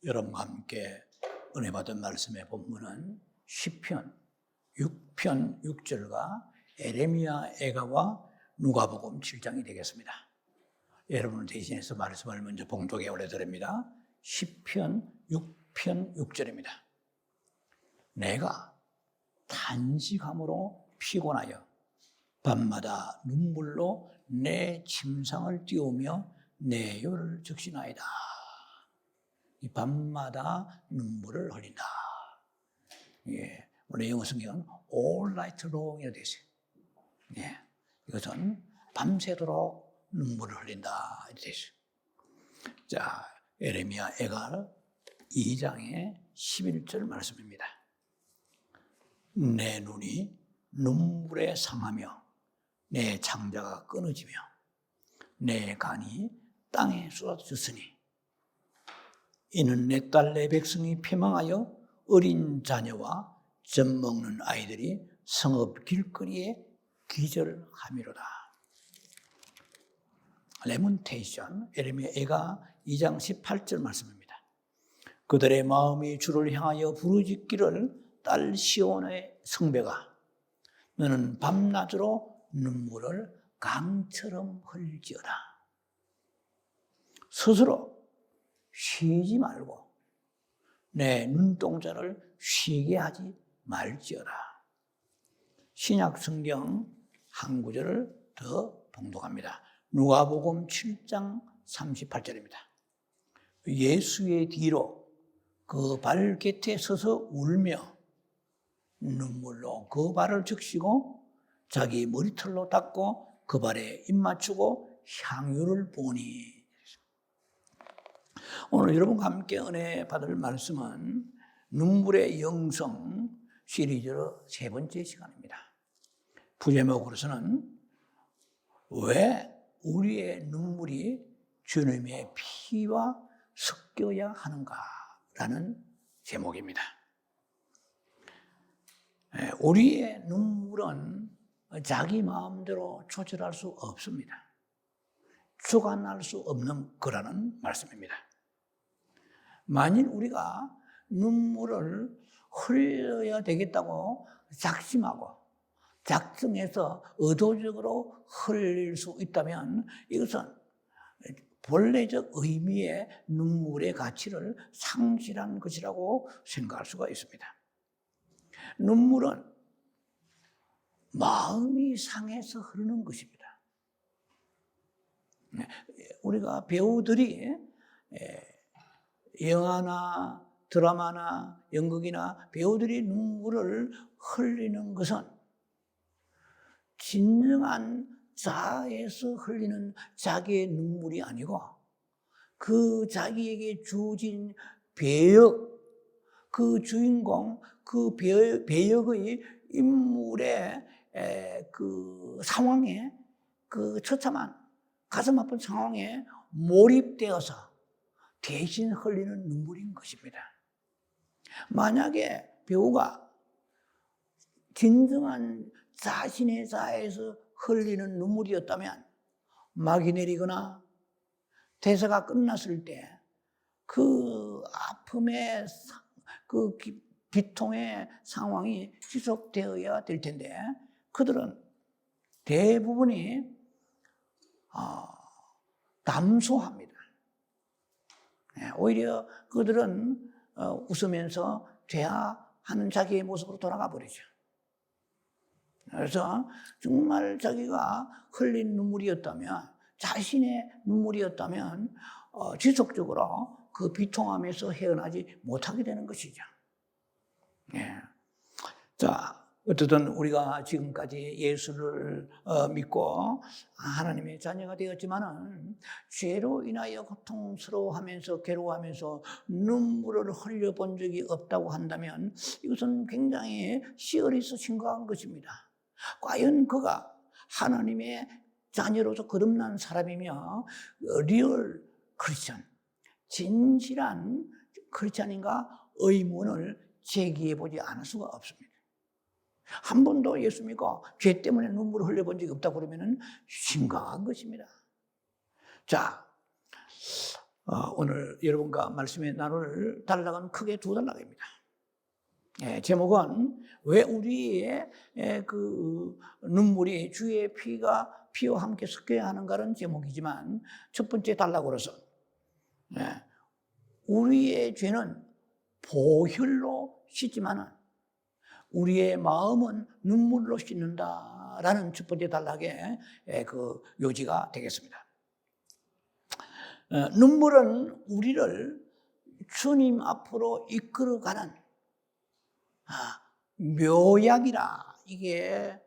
여러분과 함께 은혜 받은 말씀의 본문은 시편 6편 6절과 에레미야 애가와 누가복음 7장이 되겠습니다. 여러분을 대신해서 말씀을 먼저 봉독에 올려드립니다. 시편 6편 6절입니다. 내가 탄식함으로 피곤하여 밤마다 눈물로 내 침상을 띄우며 내 혀를 적시나이다. 이 밤마다 눈물을 흘린다. 예, 원래 영어 성경은 all night long이라고 되어 있어요. 예, 이것은 밤새도록 눈물을 흘린다 이렇게 되어 있어요. 자, 에레미야 애가 2장의 11절 말씀입니다. 내 눈이 눈물에 상하며 내 창자가 끊어지며 내 간이 땅에 쏟아졌으니 이는 내 딸 내 백성이 패망하여 어린 자녀와 젖 먹는 아이들이 성읍 길거리에 기절함이로다. 레몬테이션 에레미야 애가 2장 18절 말씀입니다. 그들의 마음이 주를 향하여 부르짖기를 딸 시온의 성배가 너는 밤낮으로 눈물을 강처럼 흘리지어다. 스스로 쉬지 말고 내 눈동자를 쉬게 하지 말지어다. 신약 성경 한 구절을 더 봉독합니다. 누가복음 7장 38절입니다. 예수의 뒤로 그 발 곁에 서서 울며 눈물로 그 발을 적시고 자기 머리털로 닦고 그 발에 입 맞추고 향유를 보니. 오늘 여러분과 함께 은혜 받을 말씀은 눈물의 영성 시리즈로 세 번째 시간입니다. 부제목으로서는 왜 우리의 눈물이 주님의 피와 섞여야 하는가라는 제목입니다. 우리의 눈물은 자기 마음대로 조절할 수 없습니다. 주관할 수 없는 거라는 말씀입니다. 만일 우리가 눈물을 흘려야 되겠다고 작심하고 작정해서 의도적으로 흘릴 수 있다면 이것은 본래적 의미의 눈물의 가치를 상실한 것이라고 생각할 수가 있습니다. 눈물은 마음이 상해서 흐르는 것입니다. 우리가 배우들이 영화나 드라마나 연극이나 배우들이 눈물을 흘리는 것은 진정한 자아에서 흘리는 자기의 눈물이 아니고 그 자기에게 주어진 배역, 그 주인공, 그 배역의 인물의 그 상황에 그 처참한 가슴 아픈 상황에 몰입되어서 대신 흘리는 눈물인 것입니다. 만약에 배우가 진정한 자신의 자아에서 흘리는 눈물이었다면 막이 내리거나 대사가 끝났을 때 그 아픔의 그 비통의 상황이 지속되어야 될 텐데 그들은 대부분이 남소합니다. 오히려 그들은 웃으면서 대화하는 자기의 모습으로 돌아가 버리죠. 그래서 정말 자기가 흘린 눈물이었다면, 자신의 눈물이었다면 지속적으로 그 비통함에서 헤어나지 못하게 되는 것이죠. 자, 어쨌든 우리가 지금까지 예수를 믿고 하나님의 자녀가 되었지만은 죄로 인하여 고통스러워하면서 괴로워하면서 눈물을 흘려본 적이 없다고 한다면 이것은 굉장히 시어리서 심각한 것입니다. 과연 그가 하나님의 자녀로서 거듭난 사람이며 리얼 크리스천, 진실한 크리스천인가 의문을 제기해보지 않을 수가 없습니다. 한 번도 예수 믿고 죄 때문에 눈물을 흘려본 적이 없다고 그러면 심각한 것입니다. 자, 오늘 여러분과 말씀의 나눌 단락은 크게 두 단락입니다. 제목은 왜 우리의 그 눈물이 주의 피와 함께 섞여야 하는가라는 제목이지만, 첫 번째 단락으로서 우리의 죄는 보혈로 씻지만은 우리의 마음은 눈물로 씻는다라는 첫 번째 단락의 그 요지가 되겠습니다. 눈물은 우리를 주님 앞으로 이끌어가는 묘약이라. 이게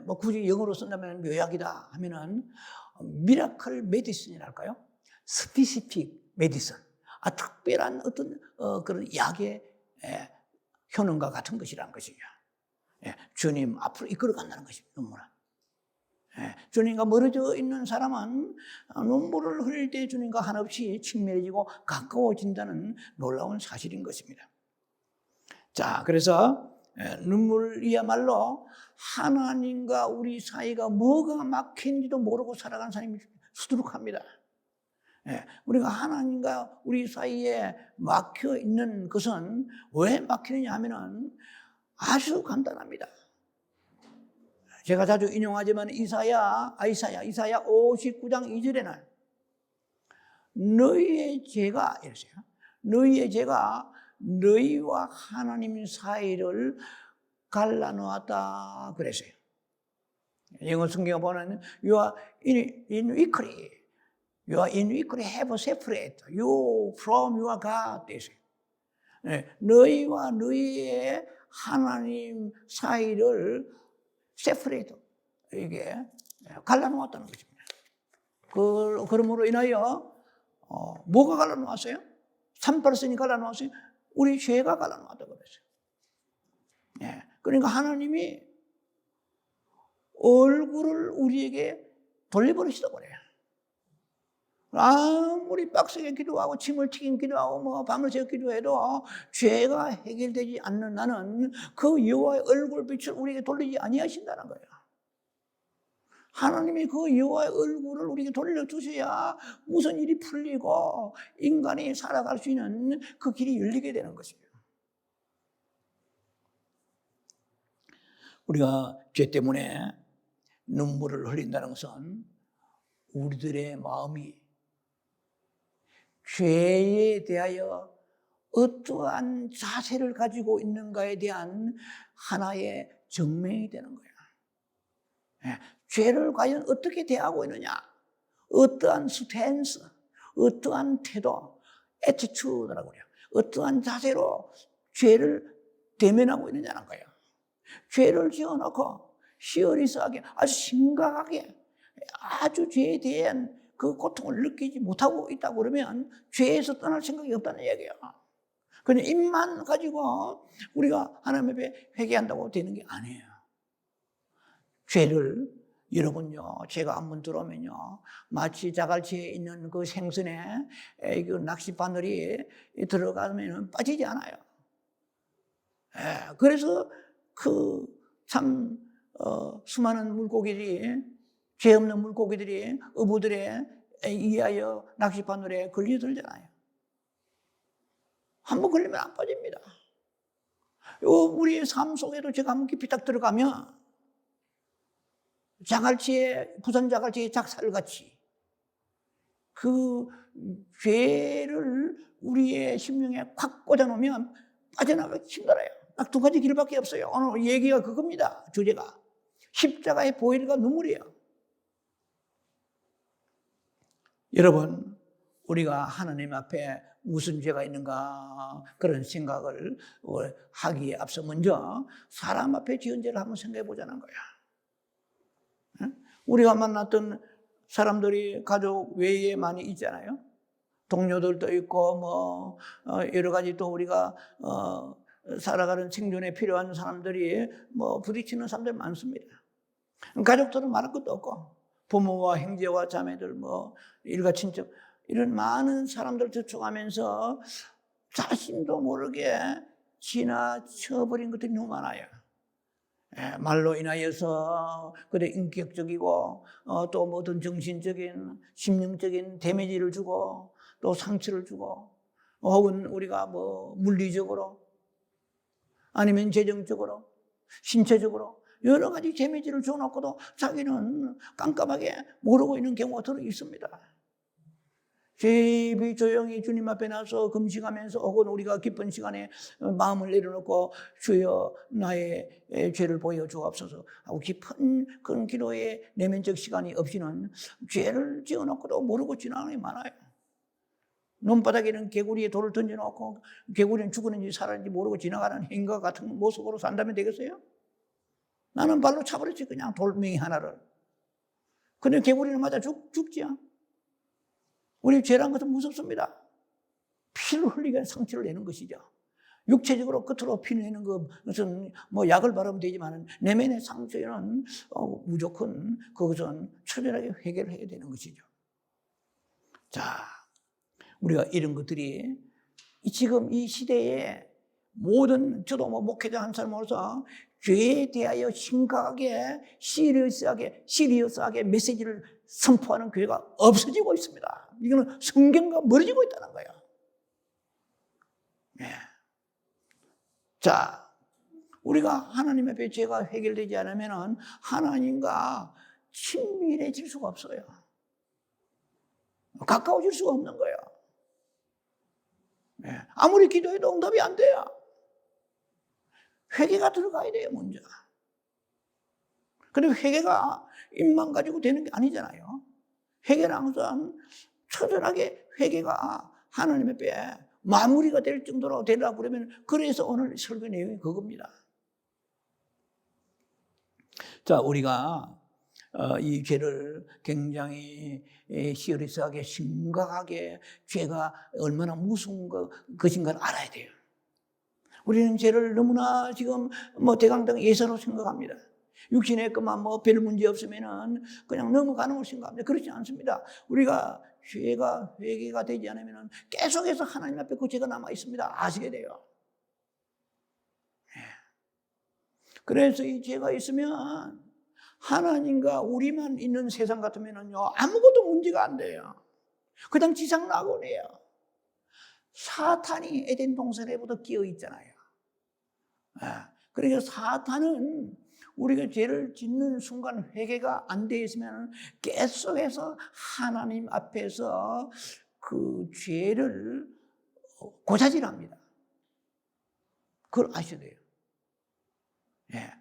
뭐 굳이 영어로 쓴다면 묘약이다 하면은 미라클 메디슨이랄까요? 스피시픽 메디슨. 특별한 어떤 그런 약의 효능과 같은 것이라는 것이죠. 주님 앞으로 이끌어간다는 것입니다. 눈물은. 주님과 멀어져 있는 사람은 눈물을 흘릴 때 주님과 한없이 친밀해지고 가까워진다는 놀라운 사실인 것입니다. 자, 그래서 눈물이야말로 하나님과 우리 사이가 뭐가 막힌지도 모르고 살아가는 사람이 수두룩합니다. 우리가 하나님과 우리 사이에 막혀 있는 것은 왜 막히느냐 하면은 아주 간단합니다. 제가 자주 인용하지만 이사야 59장 2절에는 너희의 죄가, 이랬어요. 너희의 죄가 너희와 하나님 사이를 갈라놓았다 그랬어요. 영어 성경에 보면 You are iniquity have separated you from your God. 너희와 너희의 하나님 사이를 세프레이트, 이게 갈라놓았다는 것입니다. 그러므로 인하여 뭐가 갈라놓았어요? 38선이 갈라놓았어요? 우리 죄가 갈라놓았다고 그랬어요. 그러니까 하나님이 얼굴을 우리에게 돌려버리시다고 그래요. 아무리 빡세게 기도하고 침을 튀긴 기도하고 뭐 밤을 새워 기도해도 죄가 해결되지 않는 나는 그 여호와의 얼굴빛을 우리에게 돌리지 아니하신다는 거예요. 하나님이 그 여호와의 얼굴을 우리에게 돌려주셔야 무슨 일이 풀리고 인간이 살아갈 수 있는 그 길이 열리게 되는 것이에요. 우리가 죄 때문에 눈물을 흘린다는 것은 우리들의 마음이 죄에 대하여 어떠한 자세를 가지고 있는가에 대한 하나의 증명이 되는 거예요. 죄를 과연 어떻게 대하고 있느냐, 어떠한 스탠스, 어떠한 태도, 애티튜드라고 그래요. 어떠한 자세로 죄를 대면하고 있느냐는 거예요. 죄를 지어놓고 시어리스하게, 아주 심각하게, 아주 죄에 대한 그 고통을 느끼지 못하고 있다고 그러면 죄에서 떠날 생각이 없다는 얘기예요. 그냥 입만 가지고 우리가 하나님 앞에 회개한다고 되는 게 아니에요. 죄를, 여러분요, 죄가 한번 들어오면요, 마치 자갈치에 있는 그 생선에 그 낚싯바늘이 들어가면 빠지지 않아요. 그래서 그 참 수많은 물고기들이, 죄 없는 물고기들이 어부들에 의하여 낚싯바늘에 걸려들잖아요. 한번 걸리면 안 빠집니다. 우리의 삶 속에도 제가 한번 깊이 딱 들어가면 부산 자갈치의 작살같이 그 죄를 우리의 심령에 콱 꽂아놓으면 빠져나가기 힘들어요. 딱 두 가지 길밖에 없어요. 오늘 얘기가 그겁니다. 주제가 십자가의 보혈과 눈물이에요. 여러분, 우리가 하나님 앞에 무슨 죄가 있는가 그런 생각을 하기에 앞서 먼저 사람 앞에 지은 죄를 한번 생각해 보자는 거야. 우리가 만났던 사람들이 가족 외에 많이 있잖아요. 동료들도 있고 뭐 여러 가지 또 우리가 살아가는 생존에 필요한 사람들이 뭐 부딪히는 사람들 많습니다. 가족들은 말할 것도 없고 부모와 형제와 자매들 뭐 일가 친척 이런 많은 사람들 접촉하면서 자신도 모르게 지나쳐버린 것들이 너무 많아요. 말로 인하여서 그래 인격적이고 또 모든 정신적인 심령적인 데미지를 주고 또 상처를 주고, 혹은 우리가 뭐 물리적으로 아니면 재정적으로 신체적으로 여러 가지 데미지를 줘놓고도 자기는 깜깜하게 모르고 있는 경우가 들어 있습니다. 제비 조용히 주님 앞에 나서 금식하면서 혹은 우리가 기쁜 시간에 마음을 내려놓고 주여 나의 죄를 보여 주옵소서 하고 깊은 그런 기도의 내면적 시간이 없이는 죄를 지어놓고도 모르고 지나가는 게 많아요. 논바닥에는 개구리에 돌을 던져놓고 개구리는 죽었는지 살았는지 모르고 지나가는 행인과 같은 모습으로 산다면 되겠어요? 나는 발로 차버렸지 그냥 돌멩이 하나를. 근데 개구리는 맞아 죽지요. 우리 죄란 것은 무섭습니다. 피를 흘리게 상처를 내는 것이죠. 육체적으로 끝으로 피 내는 것은 뭐 약을 바르면 되지만 내면의 상처는 무조건 그것은 철저하게 해결을 해야 되는 것이죠. 자, 우리가 이런 것들이 지금 이 시대에 모든 저도 뭐 목회자 한 사람으로서 죄에 대하여 심각하게 시리어스하게 메시지를 선포하는 교회가 없어지고 있습니다. 이거는 성경과 멀어지고 있다는 거예요. 네. 자, 우리가 하나님 앞에 죄가 해결되지 않으면 하나님과 친밀해질 수가 없어요. 가까워질 수가 없는 거예요. 네. 아무리 기도해도 응답이 안 돼요. 회개가 들어가야 돼요, 먼저. 근데 회개가 입만 가지고 되는 게 아니잖아요. 회개는 항상 처절하게 회개가 하나님 앞에 마무리가 될 정도로 되려고 그러면 그래서 오늘 설교 내용이 그겁니다. 자, 우리가 이 죄를 굉장히 시리어스하게 심각하게 죄가 얼마나 무서운 것인가를 알아야 돼요. 우리는 죄를 너무나 지금 뭐 대강당 예사로 생각합니다. 육신의 것만 뭐 별 문제 없으면은 그냥 넘어가는 걸 생각합니다. 그렇지 않습니다. 우리가 죄가 회개가 되지 않으면 계속해서 하나님 앞에 그 죄가 남아 있습니다. 아시게 돼요. 그래서 이 죄가 있으면 하나님과 우리만 있는 세상 같으면은요 아무것도 문제가 안 돼요. 그냥 지상낙원이에요. 사탄이 에덴 동산에부터 끼어 있잖아요. 그러니까 사탄은 우리가 죄를 짓는 순간 회개가 안 되어 있으면 계속해서 하나님 앞에서 그 죄를 고자질합니다. 그걸 아셔야 돼요. 예.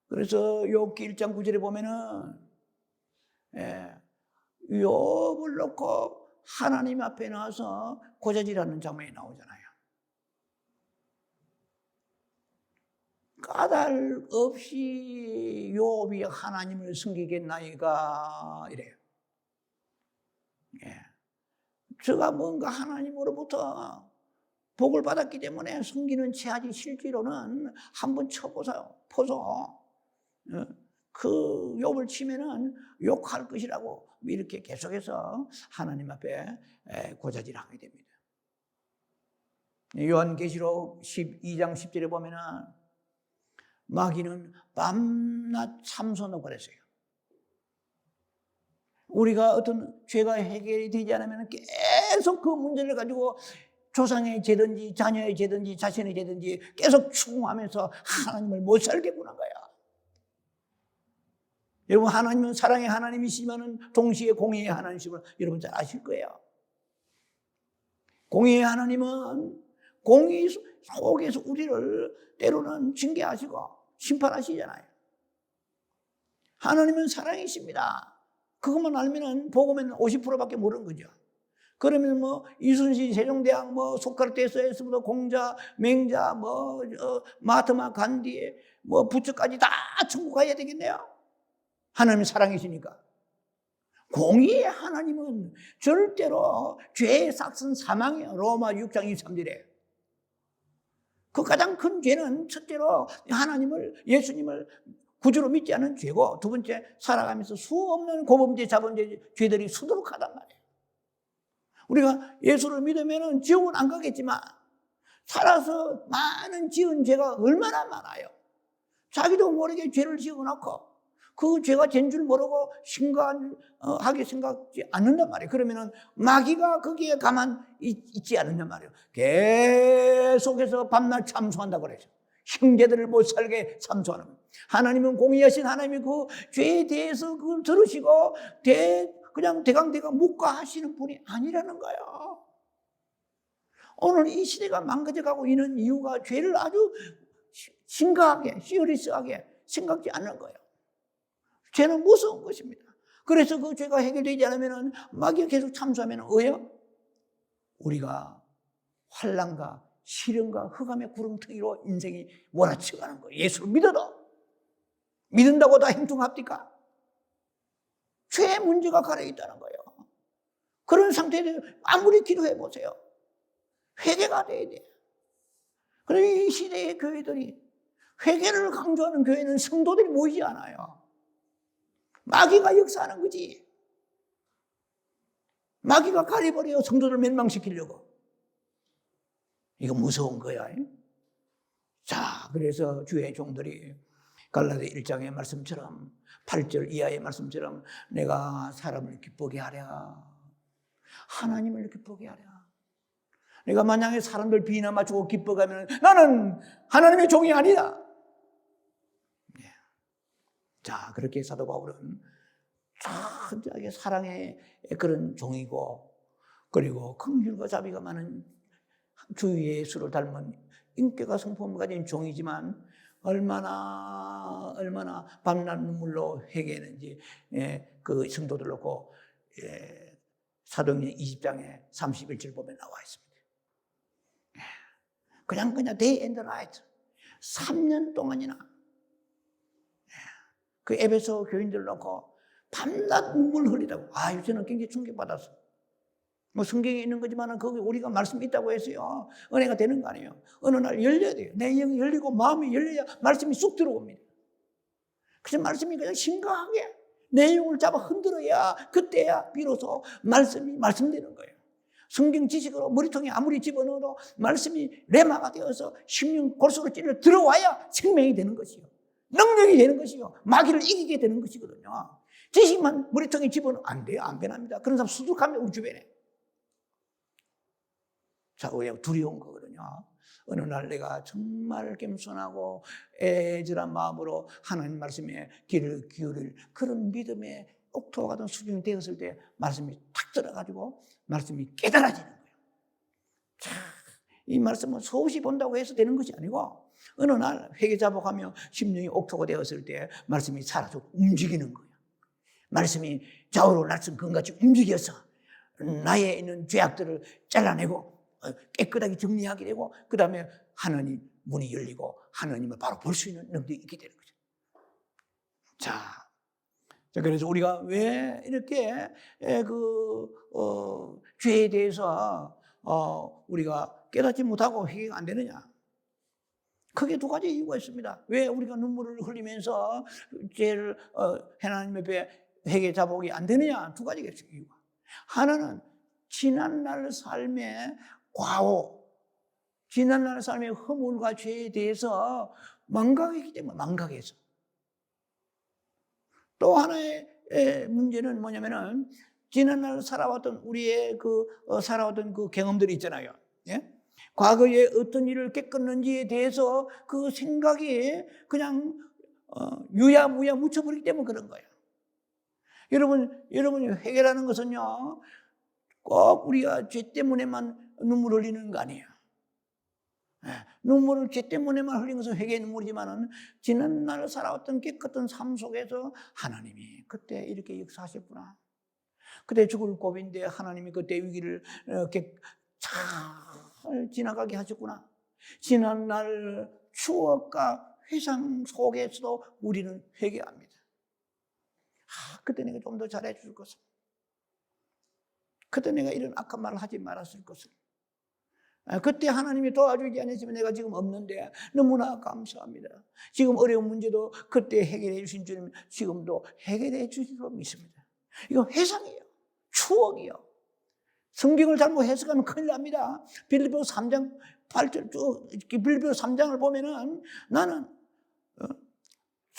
그래서 욥기 1장 9절에 보면은 욥을 놓고 하나님 앞에 나와서 고자질하는 장면이 나오잖아요. 까닭 없이 욥이 하나님을 섬기겠나이까 이래요. 예. 제가 뭔가 하나님으로부터 복을 받았기 때문에 섬기는 체하지 실제로는 한번 쳐보세요. 그 욥을 치면은 욕할 것이라고 이렇게 계속해서 하나님 앞에 고자질하게 됩니다. 요한계시록 12장 10절에 보면은 마귀는 밤낮 참선을 그랬어요. 우리가 어떤 죄가 해결이 되지 않으면 계속 그 문제를 가지고 조상의 죄든지 자녀의 죄든지 자신의 죄든지 계속 추궁하면서 하나님을 못 살게 구는 거야. 여러분 하나님은 사랑의 하나님이시지만 동시에 공의의 하나님이심을 여러분 잘 아실 거예요. 공의의 하나님은 공의 속에서 우리를 때로는 징계하시고 심판하시잖아요. 하나님은 사랑이십니다. 그것만 알면은 복음에는 50%밖에 모르는 거죠. 그러면 뭐 이순신 세종대왕 뭐 소크라테스에서부터 공자, 맹자, 뭐 마하트마 간디, 뭐 부처까지 다 천국 가야 되겠네요. 하나님은 사랑이시니까. 공의의 하나님은 절대로 죄의 삭은 사망이에요. 로마 6장 23절에. 그 가장 큰 죄는 첫째로 하나님을, 예수님을 구주로 믿지 않은 죄고, 두 번째 살아가면서 수없는 고범죄, 자범죄 죄들이 수두룩하단 말이에요. 우리가 예수를 믿으면 지옥은 안 가겠지만 살아서 많은 지은 죄가 얼마나 많아요. 자기도 모르게 죄를 지어놓고 그 죄가 죄인 줄 모르고 심각하게 생각지 않는단 말이에요. 그러면은 마귀가 거기에 가만 있지 않는단 말이에요. 계속해서 밤낮 참소한다고 그러죠. 형제들을 못 살게 참소하는 거예요. 하나님은 공의하신 하나님이 그 죄에 대해서 그걸 들으시고 그냥 대강대강 묵과하시는 분이 아니라는 거예요. 오늘 이 시대가 망가져가고 있는 이유가 죄를 아주 심각하게, 시리어스하게 생각지 않는 거예요. 죄는 무서운 것입니다. 그래서 그 죄가 해결되지 않으면 마귀가 계속 참소하면 왜요? 우리가 환난과 시련과 흑암의 구름텅이로 인생이 몰아쳐가는 거예요. 예수를 믿어도 믿는다고 다 행동합니까? 죄의 문제가 가려있다는 거예요. 그런 상태에 아무리 기도해 보세요. 회개가 돼야 돼요. 그런데 이 시대의 교회들이 회개를 강조하는 교회는 성도들이 모이지 않아요. 마귀가 역사하는 거지. 마귀가 가려버려요. 성도들 멸망시키려고. 이거 무서운 거야. 자, 그래서 주의 종들이 갈라디아 1장의 말씀처럼 8절 이하의 말씀처럼 내가 사람을 기쁘게 하랴. 하나님을 기쁘게 하랴. 내가 만약에 사람들 비나 맞추고 기뻐가면 나는 하나님의 종이 아니다. 자, 그렇게 사도 바울은 천천하게 사랑의 그런 종이고, 그리고 긍휼과 자비가 많은 주 예수를 닮은 인격과 성품을 가진 종이지만 얼마나 밤낮 눈물로 회개했는지 그 성도들 놓고 사도행전 20장에 31절 보면 나와 있습니다. 그냥 day and night 3년 동안이나 그 에베소 교인들 놓고 밤낮 눈물 흘리다고. 저는 굉장히 충격받았어. 뭐 성경에 있는 거지만 거기 우리가 말씀이 있다고 해서요 은혜가 되는 거 아니에요. 어느 날 열려야 돼요. 내 영이 열리고 마음이 열려야 말씀이 쑥 들어옵니다. 그래서 말씀이 그냥 심각하게 내 영을 잡아 흔들어야 그때야 비로소 말씀이 말씀되는 거예요. 성경 지식으로 머리통에 아무리 집어넣어도 말씀이 레마가 되어서 심령 골수로 찔러 들어와야 생명이 되는 것이요, 능력이 되는 것이요, 마귀를 이기게 되는 것이거든요. 지식만 머리통에 집어넣으면 안 돼요. 안 변합니다. 그런 사람 수두룩합니다. 우리 주변에. 자, 우리가 두려운 거거든요. 어느 날 내가 정말 겸손하고 애절한 마음으로 하나님 말씀에 귀를 기울일 그런 믿음의 옥토와 같은 수준이 되었을 때 말씀이 탁 들어가지고 말씀이 깨달아지는 거예요. 자, 이 말씀은 소시 본다고 해서 되는 것이 아니고 어느 날 회개자복하며 심령이 옥토가 되었을 때 말씀이 사라져 움직이는 거예요. 말씀이 좌우로 날씬금같이 움직여서 나에 있는 죄악들을 잘라내고 깨끗하게 정리하게 되고 그 다음에 하나님 문이 열리고 하나님을 바로 볼 수 있는 능력이 있게 되는 거죠. 자, 그래서 우리가 왜 이렇게 죄에 대해서 우리가 깨닫지 못하고 회개가 안 되느냐? 크게 두 가지 이유가 있습니다. 왜 우리가 눈물을 흘리면서 죄를 하나님 앞에 회개 자복이 안 되느냐? 두 가지가 있어요. 이유가. 하나는 지난날 삶의 과오, 지난날 삶의 허물과 죄에 대해서 망각했기 때문에 망각해서. 또 하나의 문제는 뭐냐면은 지난날 살아왔던 우리의 살아왔던 그 경험들이 있잖아요. 예? 과거에 어떤 일을 겪었는지에 대해서 그 생각이 그냥 유야무야 묻혀버리기 때문에 그런 거예요. 여러분 회개라는 것은요 꼭 우리가 죄 때문에만 눈물 흘리는 거 아니에요. 눈물을 죄 때문에만 흘리는 것은 회개의 눈물이지만은 지난날 살아왔던 깨끗한 삶 속에서 하나님이 그때 이렇게 역사하셨구나. 그때 죽을 고비인데 하나님이 그때 위기를 잘 지나가게 하셨구나. 지난날 추억과 회상 속에서도 우리는 회개합니다. 그때 내가 좀 더 잘해 줄 것을, 그때 내가 이런 악한 말을 하지 말았을 것을, 그때 하나님이 도와주지 않으시면 내가 지금 없는데 너무나 감사합니다. 지금 어려운 문제도 그때 해결해 주신 주님 지금도 해결해 주실 줄 믿습니다. 이거 회상이에요. 추억이요. 성경을 잘못 해석하면 큰일 납니다. 빌립보서 3장 8절 쭉 빌립보서 3장을 보면은 나는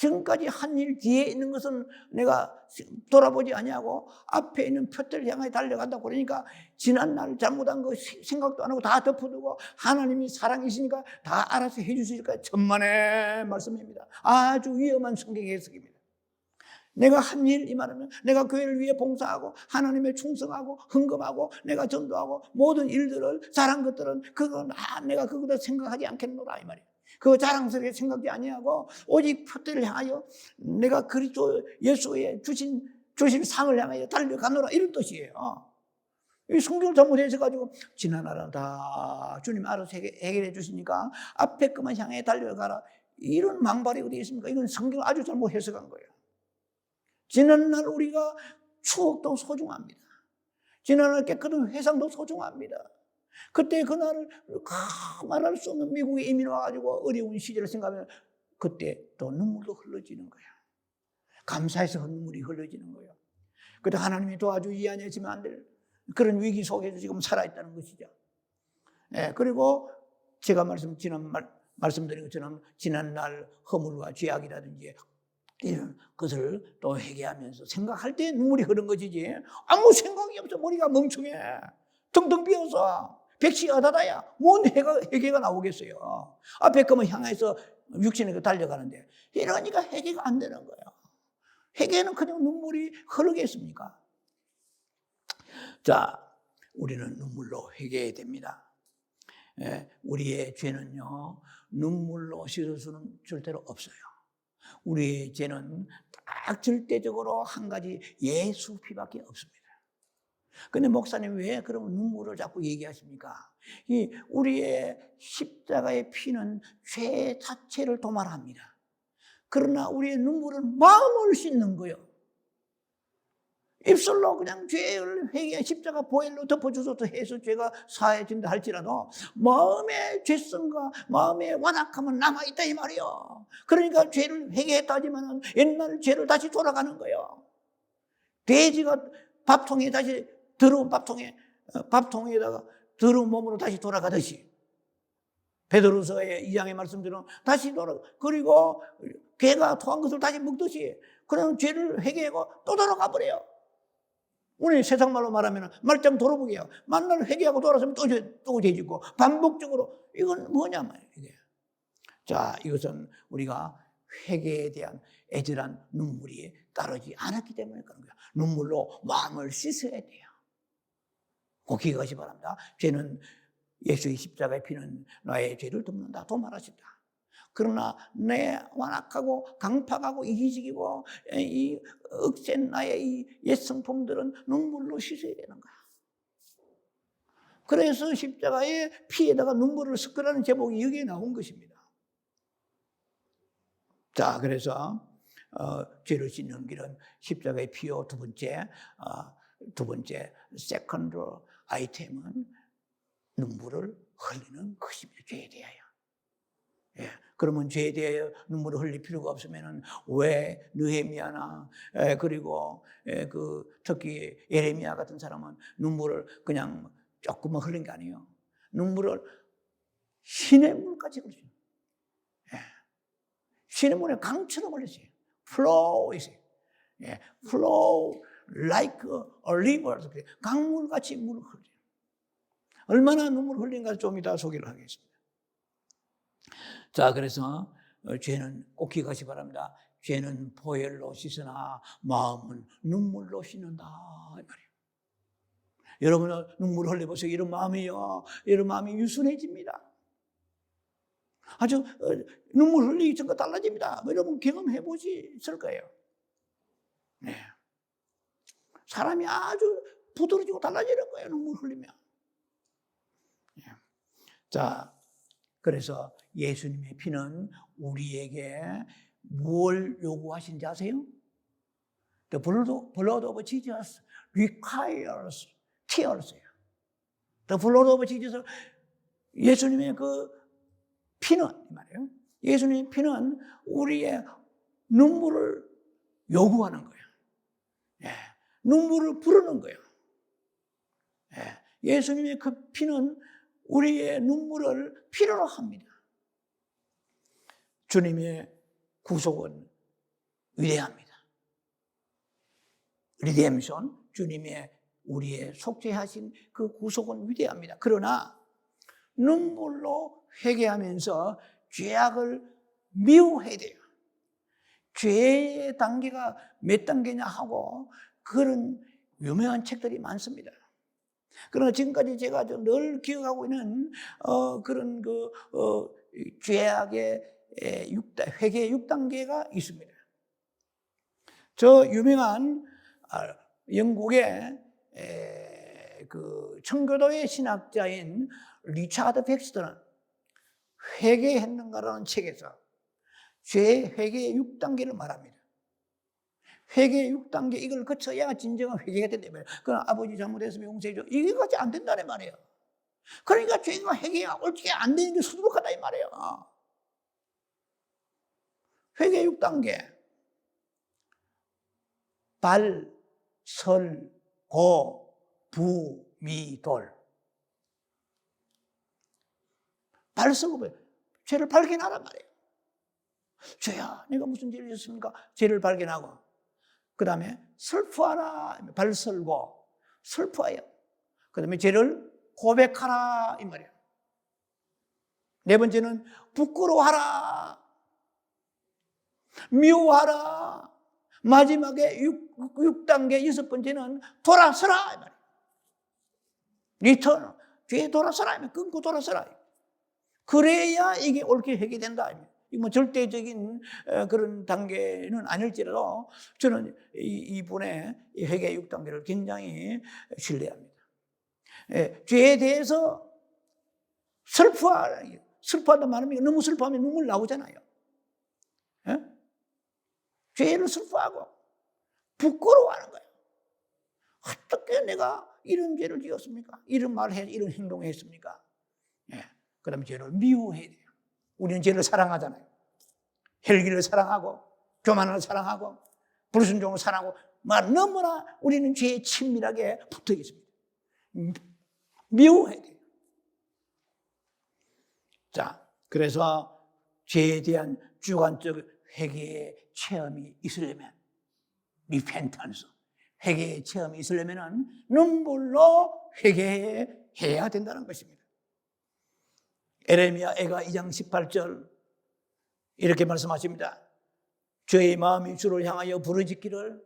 지금까지 한 일 뒤에 있는 것은 내가 돌아보지 아니하고 앞에 있는 표대를 향해 달려간다고 그러니까 지난날 잘못한 거 생각도 안 하고 다 덮어두고 하나님이 사랑이시니까 다 알아서 해주시니까 천만의 말씀입니다. 아주 위험한 성경의 해석입니다. 내가 한 일 이 말하면 내가 교회를 위해 봉사하고 하나님의 충성하고 헌금하고 내가 전도하고 모든 일들을 잘한 것들은 그건 내가 그거다 생각하지 않겠노라 이 말이에요. 그거 자랑스럽게 생각지 아니하고 오직 표대를 향하여 내가 그리스도 예수의 주신 상을 향하여 달려가노라 이런 뜻이에요. 이 성경을 잘못 해석가지고 지난날은 다 주님 알아서 해결해 주시니까 앞에 것만 향해 달려가라 이런 망발이 어디 있습니까? 이건 성경을 아주 잘못 해석한 거예요. 지난날 우리가 추억도 소중합니다. 지난날 깨끗한 회상도 소중합니다. 그때 그날을 말할 수 없는 미국에 이민 와가지고 어려운 시절을 생각하면 그때 또 눈물도 흘러지는 거야. 감사해서 눈물이 흘러지는 거예요. 그때 하나님이 도와주 이해하시면 안 될 그런 위기 속에서 지금 살아있다는 것이죠. 네, 그리고 제가 말씀드린 것처럼 지난날 허물과 죄악이라든지 이런 것을 또 회개하면서 생각할 때 눈물이 흐른 것이지 아무 생각이 없어. 머리가 멍청해. 텅텅 비어서 백시하다다야 뭔 회개가 나오겠어요. 앞에 거면 향해서 육신에게 달려가는데 이러니까 회개가 안 되는 거예요. 회개는 그냥 눈물이 흐르겠습니까? 자, 우리는 눈물로 회개해야 됩니다. 우리의 죄는요 눈물로 씻을 수는 절대로 없어요. 우리의 죄는 딱 절대적으로 한 가지 예수 피밖에 없습니다. 근데 목사님 왜 그러면 눈물을 자꾸 얘기하십니까? 우리의 십자가의 피는 죄 자체를 도말합니다. 그러나 우리의 눈물은 마음을 씻는 거예요. 입술로 그냥 죄를 회개 십자가 보혈로 덮어주소서 해서 죄가 사해진다 할지라도 마음의 죄성과 마음의 완악함은 남아있다 이 말이에요. 그러니까 죄를 회개했다 하지만 옛날 죄를 다시 돌아가는 거예요. 돼지가 밥통에 다시 더러운 밥통에다가 더러운 몸으로 다시 돌아가듯이 베드로서의 2장의 말씀대로 다시 돌아가. 그리고 개가 토한 것을 다시 먹듯이 그냥 죄를 회개하고 또 돌아가 버려요. 우리 세상 말로 말하면 말짱 돌아보기야. 만날 회개하고 돌아서면 또 죄짓고 반복적으로 이건 뭐냐 말이에요. 이게. 자, 이것은 우리가 회개에 대한 애절한 눈물이 따르지 않았기 때문에 그런 거야. 눈물로 마음을 씻어야 돼요. 꼭 기억하시 바랍니다. 죄는 예수의 십자가의 피는 나의 죄를 덮는다. 도말하신다. 그러나 내 완악하고 강팍하고 이기적이고 이 억센 나의 이 옛 성품들은 눈물로 씻어야 되는 거야. 그래서 십자가의 피에다가 눈물을 섞으라는 제목이 여기에 나온 것입니다. 자, 그래서 죄를 씻는 길은 십자가의 피요. 두 번째 세컨드 아이템은 눈물을 흘리는 것입니다. 죄에 대하여. 예, 그러면 죄에 대하여 눈물을 흘릴 필요가 없으면은 왜 느헤미야나 그리고 특히 예레미야 같은 사람은 눈물을 그냥 조금만 흘린 게 아니에요. 눈물을 시냇물까지 흘렸어요. 예, 시냇물에 강처럼 흘렸어요. flow 있어요. 예, flow like a river. 강물같이 물을 흘려요. 얼마나 눈물을 흘린가 좀 이따 소개를 하겠습니다. 자, 그래서 죄는 꼭 기억하시 바랍니다. 죄는 보혈로 씻으나 마음은 눈물로 씻는다 이 말이에요. 여러분은 눈물 흘려보세요. 이런 마음이요, 이런 마음이 유순해집니다. 아주 눈물 흘리기 전과 달라집니다. 여러분 경험해 보실 거예요. 네. 사람이 아주 부드러지고 달라지는 거예요. 눈물 흘리면. 네. 자, 그래서 예수님의 피는 우리에게 뭘 요구하신지 아세요? The blood of Jesus requires tears. The blood of Jesus. 예수님의 그 피는 말이에요. 예수님의 피는 우리의 눈물을 요구하는 거예요. 예, 눈물을 부르는 거예요. 예, 예수님의 그 피는 우리의 눈물을 필요로 합니다. 주님의 구속은 위대합니다. 리뎀션, 주님의 우리의 속죄하신 그 구속은 위대합니다. 그러나 눈물로 회개하면서 죄악을 미워해야 돼요. 죄의 단계가 몇 단계냐 하고 그런 유명한 책들이 많습니다. 그러나 지금까지 제가 늘 기억하고 있는 그런 죄악의 회개의 6단계가 있습니다. 저 유명한 영국의 그 청교도의 신학자인 리차드 백스터는 회개했는가라는 책에서 죄 회개의 6단계를 말합니다. 회개의 6단계 이걸 거쳐야 진정한 회개가 된다면, 그럼 아버지 잘못했으면 용서해줘, 이게까지 안 된다는 말이에요. 그러니까 죄가 회개가 옳게 안 되는 게 수두룩하다 이 말이에요. 회개 6단계. 발, 설, 고, 부, 미, 돌. 발설고 죄를 발견하란 말이에요. 죄야, 내가 무슨 죄를 지었습니까? 죄를 발견하고, 그 다음에 슬퍼하라, 발설고, 슬퍼해요. 그 다음에 죄를 고백하라, 이 말이에요. 네 번째는 부끄러워하라, 미워하라. 마지막에 6단계 6번째는 돌아서라, 이 말이에요. 리턴, 죄에 돌아서라, 끊고 돌아서라. 그래야 이게 옳게 회개된다. 뭐 절대적인 그런 단계는 아닐지라도 저는 이분의 회개 6단계를 굉장히 신뢰합니다. 죄에 대해서 슬퍼하다 말하면 너무 슬퍼하면 눈물 나오잖아요. 죄를 슬퍼하고 부끄러워하는 거예요. 어떻게 내가 이런 죄를 지었습니까? 이런 말을 해서 이런 행동을 했습니까? 그 다음에 죄를 미워해야 돼요. 우리는 죄를 사랑하잖아요. 혈기를 사랑하고 교만을 사랑하고 불순종을 사랑하고 너무나 우리는 죄에 친밀하게 붙어 있습니다. 미워해야 돼요. 자, 그래서 죄에 대한 주관적 회개의 체험이 있으려면, 리펜턴스, 회개의 체험이 있으려면 눈물로 회개해야 된다는 것입니다. 에레미야 애가 2장 18절 이렇게 말씀하십니다. 저의 마음이 주를 향하여 부르짖기를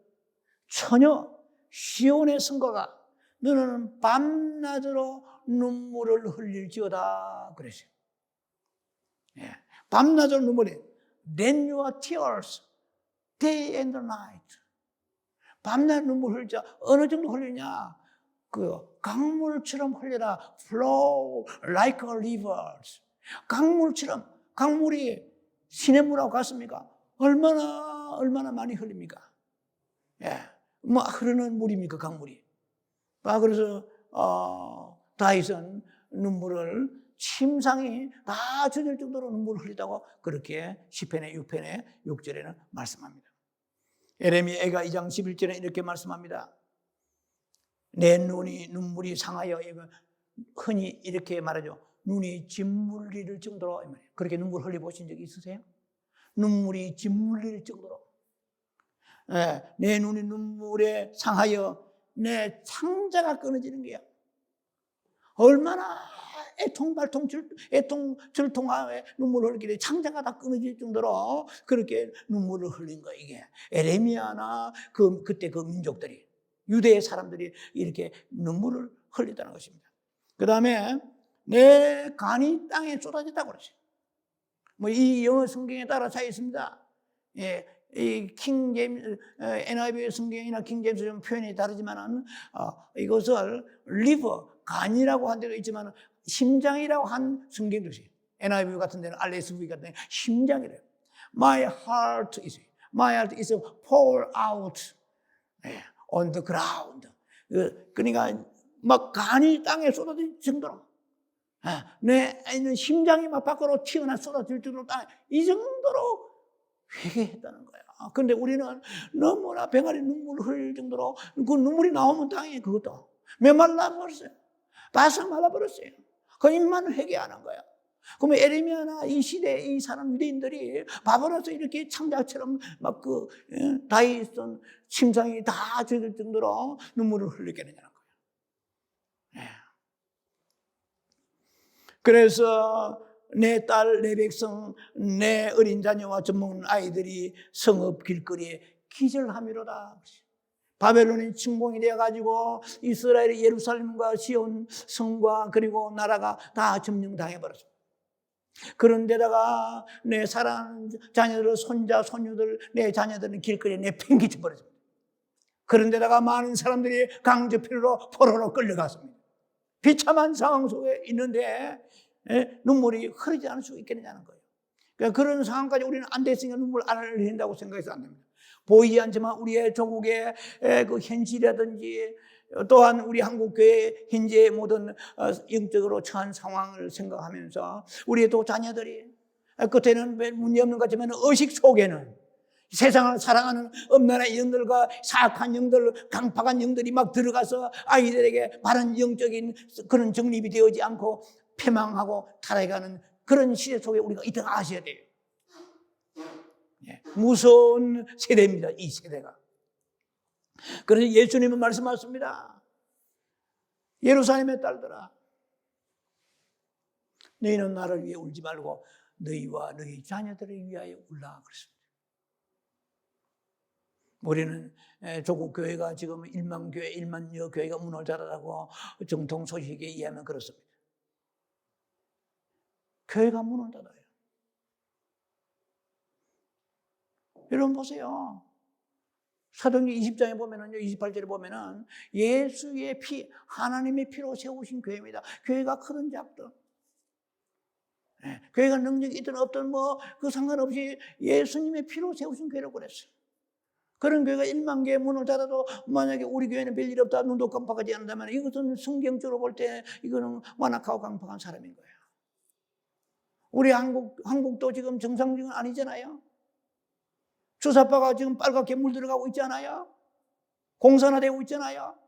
처녀 시온의 성과가 너는 밤낮으로 눈물을 흘릴지어다 그랬어요. 밤낮으로 눈물이 Then your tears day and night. 밤낮 눈물 흘리자. 어느 정도 흘리냐? 그 강물처럼 흘려라. Flow like a river. 강물처럼. 강물이 시냇물하고 같습니까? 얼마나 많이 흘립니까? 뭐 흐르는 물입니까, 강물이? 그래서 다윗은 눈물을 침상이 다 젖을 정도로 눈물을 흘리다고 그렇게 시편의 6편의 6절에는 말씀합니다. 에레미야 애가 2장 11절에 이렇게 말씀합니다. 내 눈이 눈물이 상하여, 흔히 이렇게 말하죠. 눈이 짓물릴 정도로. 그렇게 눈물 흘려보신 적이 있으세요? 눈물이 짓물릴 정도로. 내 눈이 눈물에 상하여 내 창자가 끊어지는 거야. 얼마나 절통하에 눈물을 흘리길래 창자가 다 끊어질 정도로 그렇게 눈물을 흘린 거야, 이게. 에레미야나 그때 그 민족들이, 유대의 사람들이 이렇게 눈물을 흘리다는 것입니다. 그 다음에 내 간이 땅에 쏟아졌다고 그러죠. 뭐 이 영어 성경에 따라 차이 있습니다. 이 킹제임스, NIV 성경이나 킹제임스 좀 표현이 다르지만은, 이것을 liver, 간이라고 한 데도 있지만 심장이라고 한 성경도 있어요. NIV 같은 데는 RSV 같은 데는 심장이래요. My heart is pour out on the ground. 그러니까 막 간이 땅에 쏟아질 정도로, 내 심장이 막 밖으로 튀어나 쏟아질 정도로 이 정도로 회개했다는 거예요. 그런데 우리는 너무나 병아리 눈물을 흘릴 정도로 그 눈물이 나오면 땅에 그것도 메말라 버렸어요. 바싹 말라버렸어요. 그 입만 회개하는 거예요. 그러면 에레미야나 이 시대 이 사람 유대인들이 바벨론에서 이렇게 창자처럼 막 다윗선 심장이 다 젖을 정도로 눈물을 흘리게 되냐는 거예요. 그래서 내 딸, 내 백성, 내 어린 자녀와 젖먹는 아이들이 성읍 길거리에 기절함이로다. 바벨론이 침공이 되어가지고 이스라엘의 예루살렘과 시온 성과 그리고 나라가 다 점령당해버렸습니다. 그런데다가 내 사랑하는 자녀들, 손자, 손녀들, 내 자녀들은 길거리에 내팽개쳐 버렸습니다. 그런데다가 많은 사람들이 강제필로 포로로 끌려갔습니다. 비참한 상황 속에 있는데 눈물이 흐르지 않을 수 있겠느냐는 거예요. 그러니까 그런 상황까지 우리는 안 됐으니까 눈물 안 흘린다고 생각해서 안 됩니다. 보이지 않지만 우리의 조국의 그 현실이라든지 또한 우리 한국교회의 현재의 모든 영적으로 처한 상황을 생각하면서 우리의 또 자녀들이 끝에는 문제없는 것 같지만 의식 속에는 세상을 사랑하는 엄란한 영들과 사악한 영들, 강팍한 영들이 막 들어가서 아이들에게 바른 영적인 그런 정립이 되어지 않고 패망하고 타락해가는 그런 시대 속에 우리가 있다고 아셔야 돼요. 무서운 세대입니다, 이 세대가. 그래서 예수님은 말씀하셨습니다. 예루살렘의 딸들아, 너희는 나를 위해 울지 말고 너희와 너희 자녀들을 위하여 울라 그랬습니다. 우리는 조국 교회가 지금 1만 교회, 1만여 교회가 문을 닫았다고 정통 소식에 의하면 그렇습니다. 교회가 문을 닫아요. 여러분 보세요. 사도행전 20장에 보면은요, 28절에 보면은 예수의 피, 하나님의 피로 세우신 교회입니다. 교회가 크든 작든, 교회가 능력이 있든 없든 그 상관없이 예수님의 피로 세우신 교회라고 그랬어요. 그런 교회가 1만 개의 문을 닫아도 만약에 우리 교회는 별일 없다, 눈도 깜빡하지 않는다면 이것은 성경적으로 볼 때 이거는 완악하고 강팍한 사람인 거예요. 우리 한국도 지금 정상적은 아니잖아요. 주사파가 지금 빨갛게 물들어가고 있잖아요. 공산화되고 있잖아요.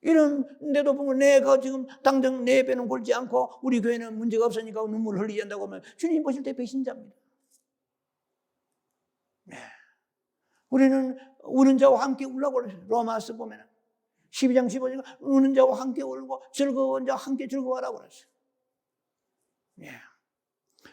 이런데도 보면 내가 지금 당장 내 배는 골지 않고 우리 교회는 문제가 없으니까 눈물을 흘리지 않는다고 하면 주님 보실 때 배신자입니다. 네. 우리는 우는 자와 함께 울라고 그랬어요. 로마서 보면 12장 15절 우는 자와 함께 울고 즐거운 자와 함께 즐거워하라고 그랬어요. 네.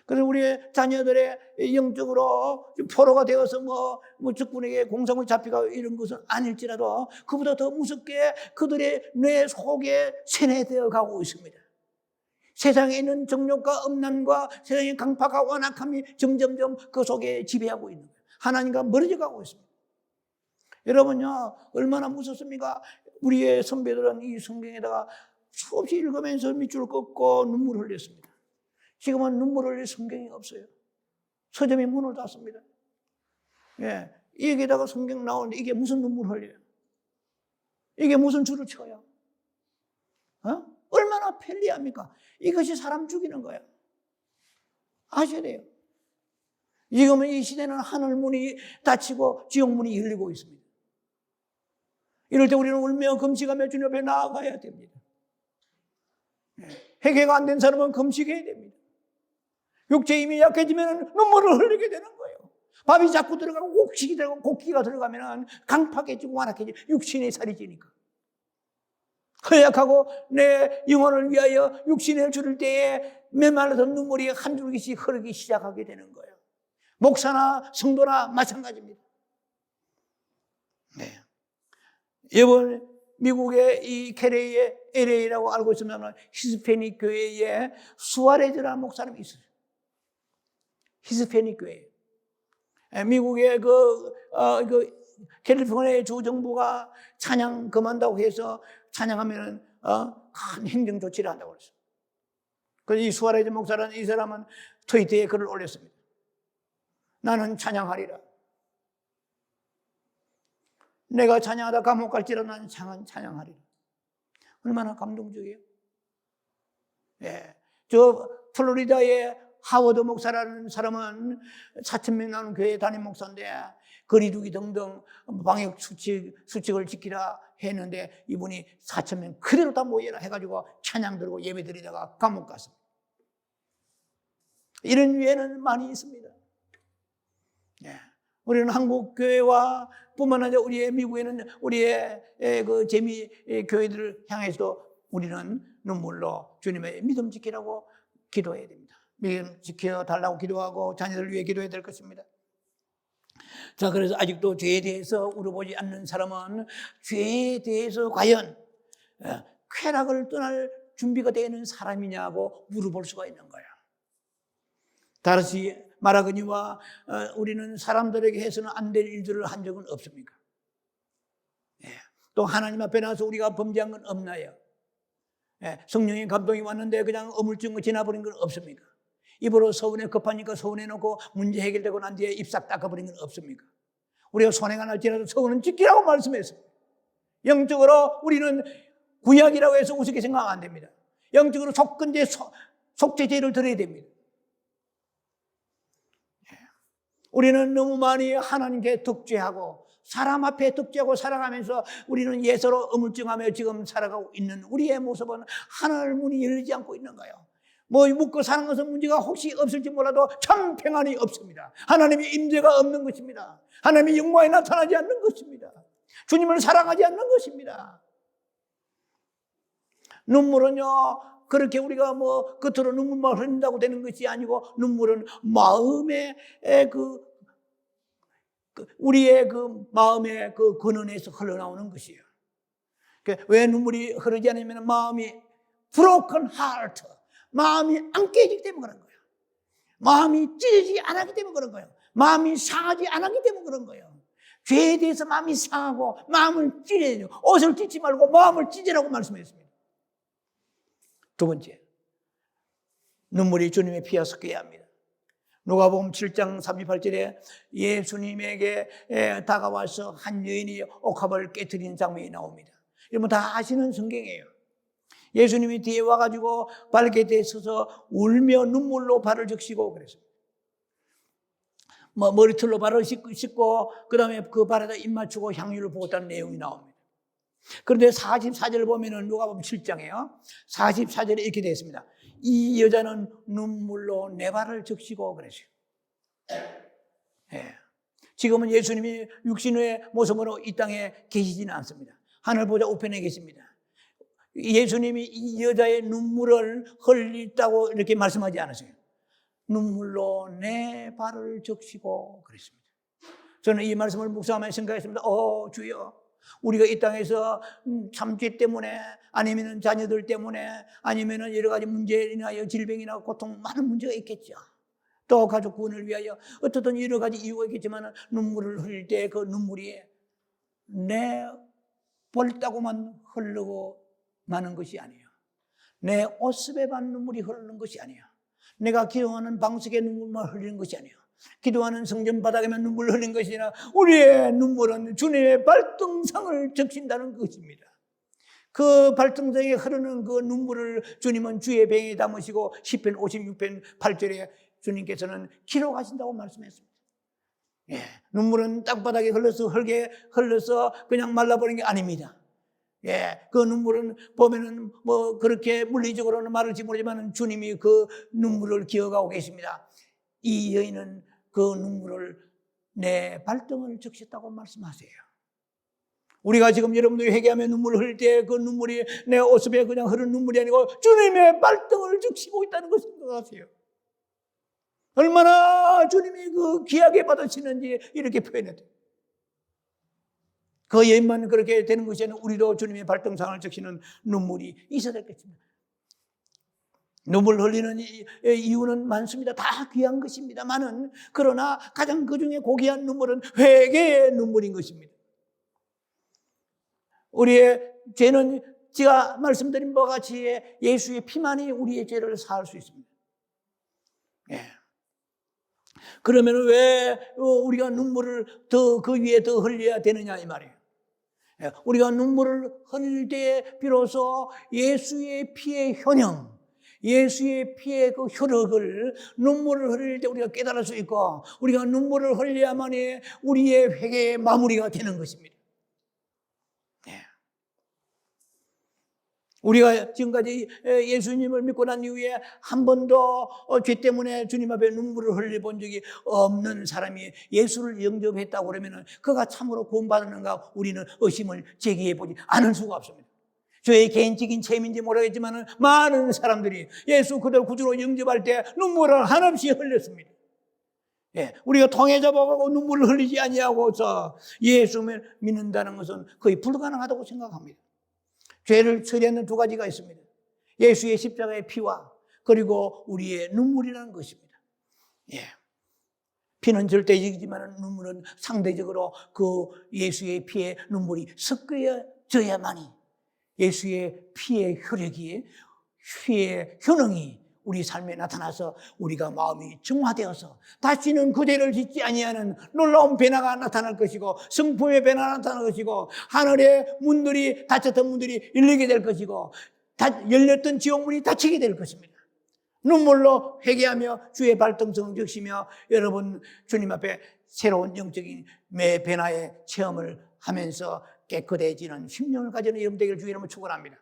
그래서 우리의 자녀들의 영적으로 포로가 되어서 적군에게 공성을 잡히고 이런 것은 아닐지라도 그보다 더 무섭게 그들의 뇌 속에 세뇌되어 가고 있습니다. 세상에 있는 정욕과 음란과 세상의 강팍과 완악함이 점점점 그 속에 지배하고 있는 거예요. 하나님과 멀어져 가고 있습니다. 여러분요, 얼마나 무섭습니까? 우리의 선배들은 이 성경에다가 수없이 읽으면서 밑줄 긋고 눈물을 흘렸습니다. 지금은 눈물 흘릴 성경이 없어요. 서점이 문을 닫습니다. 예, 여기다가 성경 나오는데 이게 무슨 눈물 흘려요? 이게 무슨 줄을 쳐요? 얼마나 편리합니까? 이것이 사람 죽이는 거예요. 아셔야 돼요. 지금은 이 시대는 하늘 문이 닫히고 지옥 문이 열리고 있습니다. 이럴 때 우리는 울며 금식하며 주님 앞에 나아가야 됩니다. 회개가 안 된 사람은 금식해야 됩니다. 육체의 힘이 약해지면 눈물을 흘리게 되는 거예요. 밥이 자꾸 들어가고 곡식이 들어가고 곡기가 들어가면 강팍해지고 완악해지고 육신의 살이 찌니까. 허약하고 내 영혼을 위하여 육신을 줄일 때에 메말라서 눈물이 한 줄기씩 흐르기 시작하게 되는 거예요. 목사나 성도나 마찬가지입니다. 네. 이번 미국의 이 LA의 LA라고 알고 있으면 히스패닉 교회에 수아레즈라는 목사님이 있어요. 히스패닉 교회. 미국의 캘리포니아의 주 정부가 찬양 금한다고 해서 찬양하면은 큰 행정 조치를 한다고 그랬어요. 그래서 이 수아레즈 목사라는 이 사람은 트위터에 글을 올렸습니다. 나는 찬양하리라. 내가 찬양하다 감옥 갈지라도 나는 찬양하리라. 얼마나 감동적이에요. 예. 저 플로리다의 하워드 목사라는 사람은 4,000명 나오는 교회 담임 목사인데 거리두기 등등 방역 수칙을 지키라 했는데 이분이 4,000명 그대로 다 모여라 해가지고 찬양 들고 예배 드리다가 감옥 갔습니다. 이런 유해는 많이 있습니다. 예. 우리는 한국 교회와 뿐만 아니라 우리의 미국에는 우리의 그 재미 교회들을 향해서도 우리는 눈물로 주님의 믿음 지키라고 기도해야 됩니다. 믿음 지켜달라고 기도하고 자녀들 위해 기도해야 될 것입니다. 자, 그래서 아직도 죄에 대해서 울어보지 않는 사람은 죄에 대해서 과연 쾌락을 떠날 준비가 되는 사람이냐고 물어볼 수가 있는 거예요. 다시 말하거니와 우리는 사람들에게 해서는 안 될 일들을 한 적은 없습니까? 또 하나님 앞에 나서 우리가 범죄한 건 없나요? 성령의 감동이 왔는데 그냥 어물증 지나버린 건 없습니까? 입으로 서운해 급하니까 서운해놓고 문제 해결되고 난 뒤에 입 싹 닦아버린 건 없습니까? 우리가 손해가 날지라도 서운은 지키라고 말씀했습니다. 영적으로 우리는 구약이라고 해서 우습게 생각 안 됩니다. 영적으로 속건제, 속죄제를 드려야 됩니다. 우리는 너무 많이 하나님께 득죄하고 사람 앞에 득죄하고 살아가면서 우리는 예서로 어물증하며 지금 살아가고 있는 우리의 모습은 하늘 문이 열리지 않고 있는 거예요. 뭐 묵고 사는 것은 문제가 혹시 없을지 몰라도 참 평안이 없습니다. 하나님의 임재가 없는 것입니다. 하나님의 영광이 나타나지 않는 것입니다. 주님을 사랑하지 않는 것입니다. 눈물은요, 그렇게 우리가 뭐 겉으로 눈물만 흘린다고 되는 것이 아니고 눈물은 마음의 우리의 그 마음의 그 근원에서 흘러나오는 것이에요. 왜 눈물이 흐르지 않으면 마음이 broken heart, 마음이 안 깨지기 때문에 그런 거예요. 마음이 찢어지지 않았기 때문에 그런 거예요. 마음이 상하지 않았기 때문에 그런 거예요. 죄에 대해서 마음이 상하고 마음을 찢어야 돼요. 옷을 찢지 말고 마음을 찢으라고 말씀했습니다. 두 번째, 눈물이 주님의 피와 섞여야 합니다. 누가복음 7장 38절에 예수님에게 다가와서 한 여인이 옥합을 깨트리는 장면이 나옵니다. 여러분 다 아시는 성경이에요. 예수님이 뒤에 와가지고 발곁에 서서 울며 눈물로 발을 적시고 그랬습니다. 머리털로 발을 씻고 그 다음에 그 발에다 입 맞추고 향유를 부었다는 내용이 나옵니다. 그런데 44절 보면은 누가복음 7장에요. 44절에 이렇게 되어 있습니다. 이 여자는 눈물로 내 발을 적시고 그랬어요. 지금은 예수님이 육신의 모습으로 이 땅에 계시지는 않습니다. 하늘 보좌 우편에 계십니다. 예수님이 이 여자의 눈물을 흘렸다고 이렇게 말씀하지 않으세요. 눈물로 내 발을 적시고 그랬습니다. 저는 이 말씀을 묵상하며 생각했습니다. 주여, 우리가 이 땅에서 참죄 때문에 아니면 자녀들 때문에 아니면 여러 가지 문제로 인하여 질병이나 고통 많은 문제가 있겠죠. 또 가족 구원을 위하여 어떻든 여러 가지 이유가 있겠지만 눈물을 흘릴 때 그 눈물이 내 볼따구만 흐르고 마는 것이 아니에요. 내 옷습에만 눈물이 흐르는 것이 아니에요. 내가 기도하는 방석에 눈물만 흘리는 것이 아니에요. 기도하는 성전 바닥에만 눈물을 흘리는 것이 아니라 우리의 눈물은 주님의 발등상을 적신다는 것입니다. 그 발등상에 흐르는 그 눈물을 주님은 주의 병에 담으시고 시편 56편 8절에 주님께서는 기록하신다고 말씀했습니다. 눈물은 땅바닥에 흘러서 흙에 흘러서 그냥 말라버리는 게 아닙니다. 그 눈물은 보면은 뭐 그렇게 물리적으로는 말할지 모르지만 주님이 그 눈물을 기억하고 계십니다. 이 여인은 그 눈물을 내 발등을 적셨다고 말씀하세요. 우리가 지금 여러분들이 회개하며 눈물을 흘릴 때 그 눈물이 내 옷에 그냥 흐르는 눈물이 아니고 주님의 발등을 적시고 있다는 것을 생각하세요. 얼마나 주님이 그 귀하게 받으시는지 이렇게 표현해요. 그 여인만 그렇게 되는 것이 아니라 우리도 주님의 발등상을 적시는 눈물이 있어야 될 것입니다. 눈물 흘리는 이유는 많습니다. 다 귀한 것입니다만은 그러나 가장 그중에 고귀한 눈물은 회개의 눈물인 것입니다. 우리의 죄는 제가 말씀드린 바와 같이 예수의 피만이 우리의 죄를 사할 수 있습니다. 그러면 왜 우리가 눈물을 더 그 위에 더 흘려야 되느냐 이 말이에요. 우리가 눈물을 흘릴 때 비로소 예수의 피의 효능, 예수의 피의 그 효력을 눈물을 흘릴 때 우리가 깨달을 수 있고 우리가 눈물을 흘려야만이 우리의 회개의 마무리가 되는 것입니다. 우리가 지금까지 예수님을 믿고 난 이후에 한 번도 죄 때문에 주님 앞에 눈물을 흘려본 적이 없는 사람이 예수를 영접했다고 그러면 그가 참으로 구원받았는가 우리는 의심을 제기해 보지 않을 수가 없습니다. 저의 개인적인 체험인지 모르겠지만 많은 사람들이 예수 그들 구주로 영접할 때 눈물을 한없이 흘렸습니다. 예, 우리가 통해 잡아가고 눈물을 흘리지 아니하고서 예수를 믿는다는 것은 거의 불가능하다고 생각합니다. 죄를 처리하는 두 가지가 있습니다. 예수의 십자가의 피와 그리고 우리의 눈물이라는 것입니다. 예. 피는 절대적이지만 눈물은 상대적으로 그 예수의 피의 눈물이 섞여져야만이 예수의 피의 혈액이, 피의 효능이 우리 삶에 나타나서 우리가 마음이 정화되어서 다시는 그 죄를 짓지 아니하는 놀라운 변화가 나타날 것이고 성품의 변화가 나타날 것이고 하늘의 문들이 닫혔던 문들이 열리게 될 것이고 열렸던 지옥문이 닫히게 될 것입니다. 눈물로 회개하며 주의 발등성을 적시며 여러분 주님 앞에 새로운 영적인 매 변화의 체험을 하면서 깨끗해지는 심령을 가지는 여러분 되기를 주의 이름으로 축원합니다.